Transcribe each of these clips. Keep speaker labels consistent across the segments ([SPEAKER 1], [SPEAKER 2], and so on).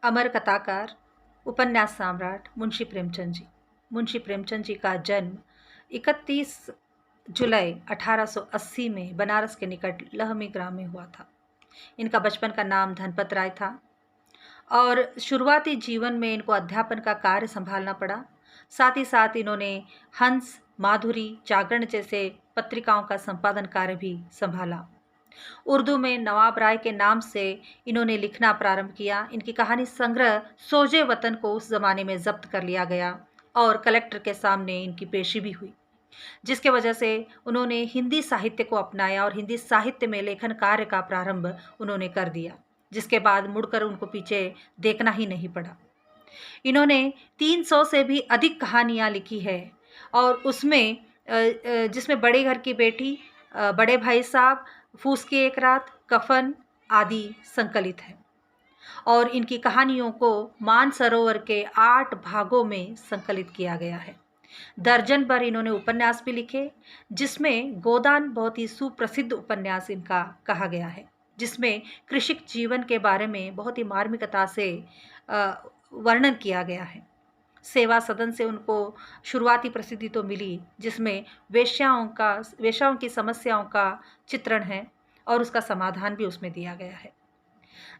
[SPEAKER 1] अमर कथाकार, उपन्यास सम्राट मुंशी प्रेमचंद जी। मुंशी प्रेमचंद जी का जन्म 31 जुलाई 1880 में बनारस के निकट लहमी ग्राम में हुआ था। इनका बचपन का नाम धनपत राय था और शुरुआती जीवन में इनको अध्यापन का कार्य संभालना पड़ा। साथ ही साथ इन्होंने हंस, माधुरी, जागरण जैसे पत्रिकाओं का संपादन कार्य भी संभाला। उर्दू में नवाब राय के नाम से इन्होंने लिखना प्रारंभ किया। इनकी कहानी संग्रह सोजे वतन को उस जमाने में जब्त कर लिया गया और कलेक्टर के सामने इनकी पेशी भी हुई, जिसके वजह से उन्होंने हिंदी साहित्य को अपनाया और हिंदी साहित्य में लेखन कार्य का प्रारंभ उन्होंने कर दिया, जिसके बाद मुड़कर उनको पीछे देखना ही नहीं पड़ा। इन्होंने 300 से भी अधिक कहानियाँ लिखी है और उसमें जिसमें बड़े घर की बेटी, बड़े भाई साहब, फूस की एक रात, कफन आदि संकलित है। और इनकी कहानियों को मानसरोवर के 8 भागों में संकलित किया गया है। दर्जन भर इन्होंने उपन्यास भी लिखे, जिसमें गोदान बहुत ही सुप्रसिद्ध उपन्यास इनका कहा गया है, जिसमें कृषिक जीवन के बारे में बहुत ही मार्मिकता से वर्णन किया गया है। सेवा सदन से उनको शुरुआती प्रसिद्धि तो मिली, जिसमें वेश्याओं की समस्याओं का चित्रण है और उसका समाधान भी उसमें दिया गया है।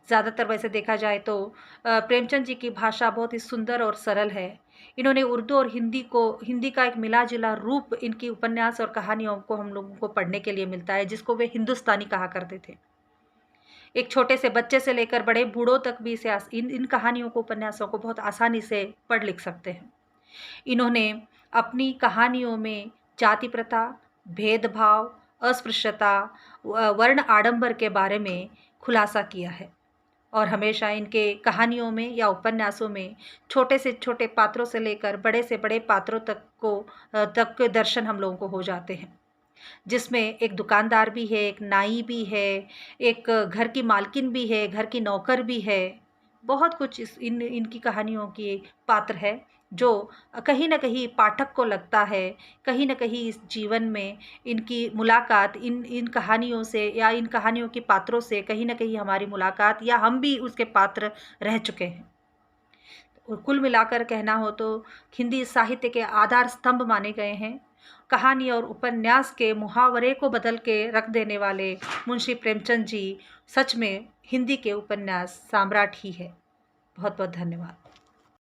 [SPEAKER 1] ज़्यादातर वैसे देखा जाए तो प्रेमचंद जी की भाषा बहुत ही सुंदर और सरल है। इन्होंने उर्दू और हिंदी का एक मिला-जुला रूप इनकी उपन्यास और कहानियों को हम लोगों को पढ़ने के लिए मिलता है, जिसको वे हिंदुस्तानी कहा करते थे। एक छोटे से बच्चे से लेकर बड़े बूढ़ों तक भी इसे इन कहानियों को, उपन्यासों को बहुत आसानी से पढ़ लिख सकते हैं। इन्होंने अपनी कहानियों में जाति प्रथा, भेदभाव, अस्पृश्यता, वर्ण आडंबर के बारे में खुलासा किया है और हमेशा इनके कहानियों में या उपन्यासों में छोटे से छोटे पात्रों से लेकर बड़े से बड़े पात्रों तक के दर्शन हम लोगों को हो जाते हैं, जिसमें एक दुकानदार भी है, एक नाई भी है, एक घर की मालकिन भी है, घर की नौकर भी है। बहुत कुछ इनकी कहानियों की पात्र है, जो कहीं न कहीं पाठक को लगता है, कहीं न कहीं इस जीवन में इनकी मुलाकात इन कहानियों से या इन कहानियों के पात्रों से कहीं न कहीं हमारी मुलाकात या हम भी उसके पात्र रह चुके हैं। और कुल मिलाकर कहना हो तो हिंदी साहित्य के आधार स्तंभ माने गए हैं। कहानी और उपन्यास के मुहावरे को बदल के रख देने वाले मुंशी प्रेमचंद जी सच में हिंदी के उपन्यास सम्राट ही है। बहुत बहुत धन्यवाद।